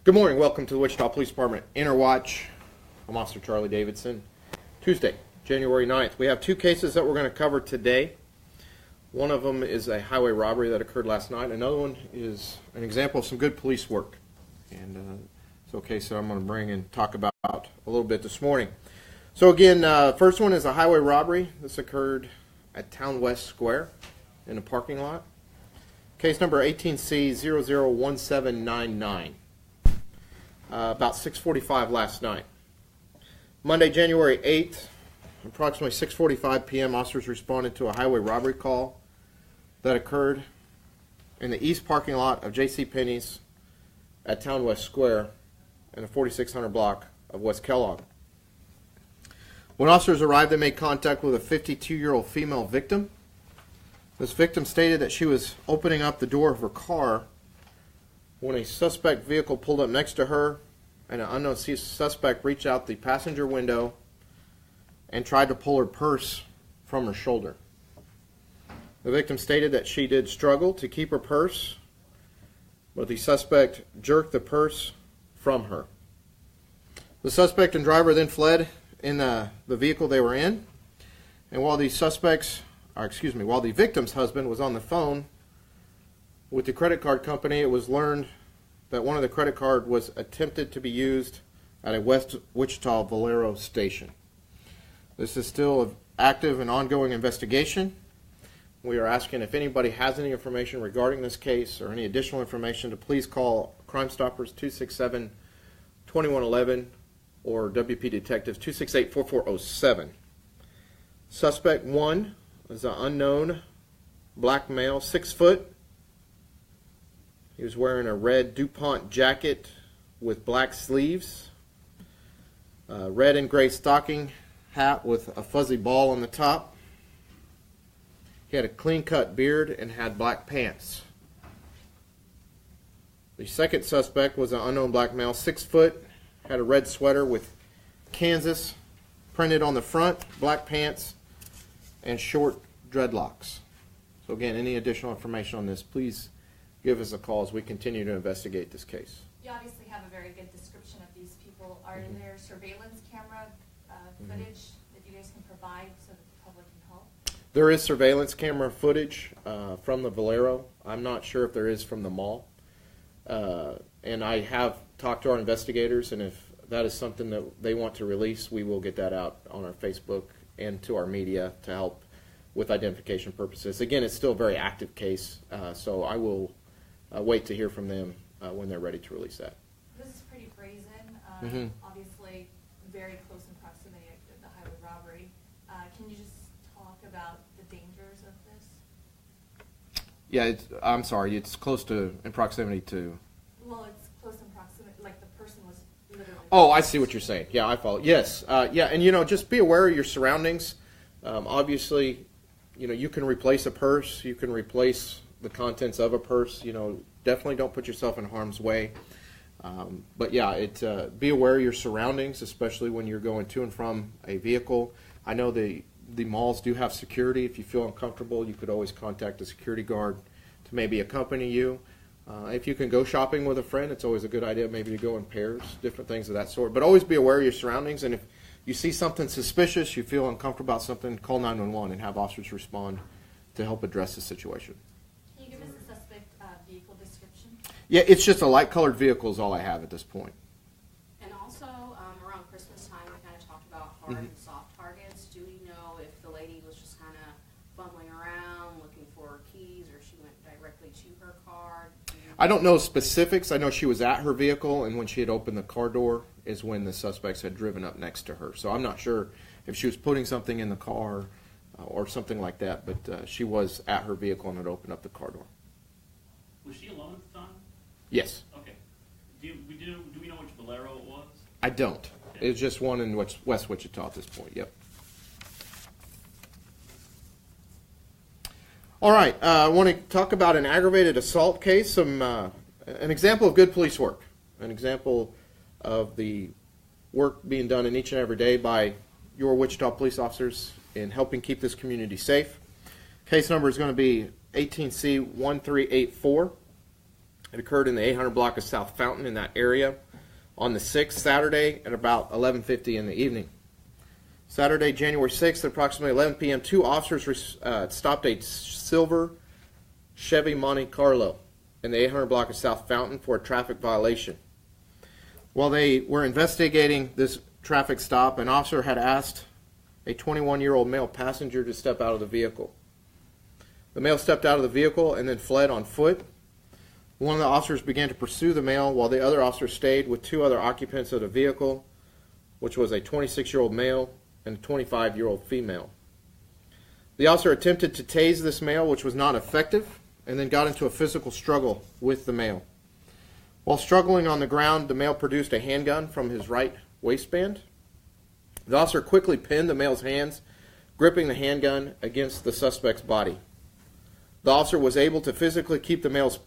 Good morning. Welcome to the Wichita Police Department Interwatch. I'm Officer Charlie Davidson. Tuesday, January 9th. We have two cases that we're going to cover today. One of them is a highway robbery that occurred last night. Another one is an example of some good police work. And it's a case that I'm going to bring and talk about a little bit this morning. So again, first one is a highway robbery. This occurred at Town West Square in a parking lot. Case number 18C001799. About 6:45 last night. Monday, January 8th, approximately 6:45 p.m., officers responded to a highway robbery call that occurred in the east parking lot of JCPenney's at Town West Square in the 4600 block of West Kellogg. When officers arrived, they made contact with a 52-year-old female victim. This victim stated that she was opening up the door of her car when a suspect vehicle pulled up next to her, and an unknown suspect reached out the passenger window and tried to pull her purse from her shoulder. The victim stated that she did struggle to keep her purse, but the suspect jerked the purse from her. The suspect and driver then fled in the vehicle they were in, and while the victim's husband was on the phone with the credit card company, it was learned that one of the credit card was attempted to be used at a West Wichita Valero station. This is still an active and ongoing investigation. We are asking if anybody has any information regarding this case or any additional information to please call Crime Stoppers 267-2111 or WPD Detectives 268-4407. Suspect 1 is an unknown black male, 6 foot. He was wearing a red DuPont jacket with black sleeves, a red and gray stocking hat with a fuzzy ball on the top. He had a clean-cut beard and had black pants. The second suspect was an unknown black male, 6 foot, had a red sweater with Kansas printed on the front, black pants, and short dreadlocks. So again, any additional information on this, please give us a call as we continue to investigate this case. You obviously have a very good description of these people. Are there surveillance camera footage that you guys can provide so that the public can help? There is surveillance camera footage from the Valero. I'm not sure if there is from the mall. And I have talked to our investigators, and if that is something that they want to release, we will get that out on our Facebook and to our media to help with identification purposes. Again, it's still a very active case, so I will wait to hear from them when they're ready to release that. This is pretty brazen, obviously very close in proximity to the highway robbery. Can you just talk about the dangers of this? Yeah, I'm sorry, it's close to, in proximity to... Well, it's close in proximity, like the person was literally... Oh, I see what you're saying. Yeah, I follow. Yes, yeah, and just be aware of your surroundings. Obviously, you can replace a purse, you can replace the contents of a purse. Definitely don't put yourself in harm's way. But yeah, be aware of your surroundings, especially when you're going to and from a vehicle. I know the malls do have security. If you feel uncomfortable, you could always contact a security guard to maybe accompany you. If you can go shopping with a friend, it's always a good idea maybe to go in pairs, different things of that sort. But always be aware of your surroundings, and if you see something suspicious, you feel uncomfortable about something, call 911 and have officers respond to help address the situation. Can you give us a suspect vehicle description? Yeah, it's just a light-colored vehicle is all I have at this point. And also, around Christmas time, we kind of talked about hard and soft targets. Do we know if the lady was just kind of fumbling around, looking for her keys, or she went directly to her car? I don't know specifics. I know she was at her vehicle, and when she had opened the car door is when the suspects had driven up next to her. So I'm not sure if she was putting something in the car or something like that, but she was at her vehicle and had opened up the car door. Was she alone at the time? Yes. Okay. Do we know which Valero it was? I don't. Okay. It's just one in West Wichita at this point. Yep. All right. I want to talk about an aggravated assault case. An example of good police work. An example of the work being done in each and every day by your Wichita police officers in helping keep this community safe. Case number is going to be 18C1384. It occurred in the 800 block of South Fountain in that area on the 6th, Saturday, at about 11:50 in the evening. Saturday, January 6th, at approximately 11 p.m., two officers stopped a silver Chevy Monte Carlo in the 800 block of South Fountain for a traffic violation. While they were investigating this traffic stop, an officer had asked a 21-year-old male passenger to step out of the vehicle. The male stepped out of the vehicle and then fled on foot. One of the officers began to pursue the male while the other officer stayed with two other occupants of the vehicle, which was a 26-year-old male and a 25-year-old female. The officer attempted to tase this male, which was not effective, and then got into a physical struggle with the male. While struggling on the ground, the male produced a handgun from his right waistband. The officer quickly pinned the male's hands, gripping the handgun against the suspect's body. The officer was able to physically keep the male's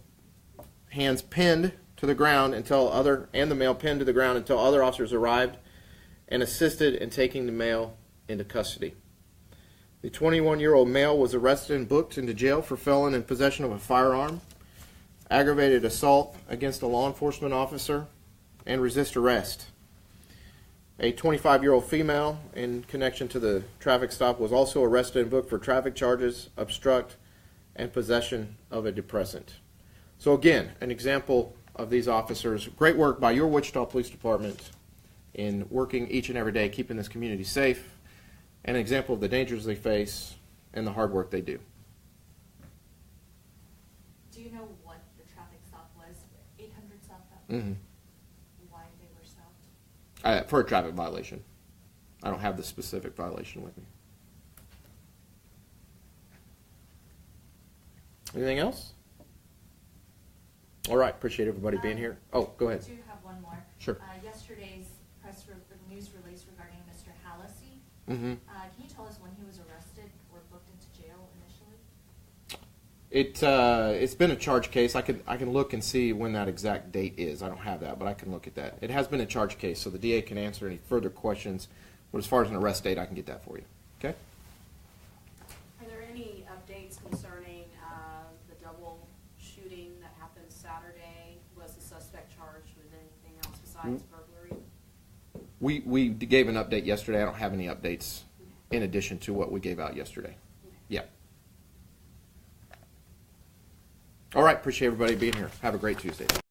hands pinned to the ground and the male pinned to the ground until other officers arrived and assisted in taking the male into custody. The 21-year-old male was arrested and booked into jail for felon in possession of a firearm, aggravated assault against a law enforcement officer, and resist arrest. A 25-year-old female, in connection to the traffic stop, was also arrested and booked for traffic charges, obstruct, and possession of a depressant. So again, an example of these officers. Great work by your Wichita Police Department in working each and every day, keeping this community safe, and an example of the dangers they face and the hard work they do. Do you know what the traffic stop was? 800 South Fountain? Why they were stopped? For a traffic violation. I don't have the specific violation with me. Anything else? All right, appreciate everybody being here. Oh, go ahead. I do have one more. Sure. Yesterday's news release regarding Mr. Hallisey. Mm-hmm. Can you tell us when he was arrested or booked into jail initially? It's been a charge case. I can look and see when that exact date is. I don't have that, but I can look at that. It has been a charge case, so the DA can answer any further questions. But as far as an arrest date, I can get that for you. Okay? Are there any updates concerning the double shooting that happened Saturday? Was the suspect charged with anything else besides burglary? We gave an update yesterday. I don't have any updates in addition to what we gave out yesterday. Yeah. All right. Appreciate everybody being here. Have a great Tuesday.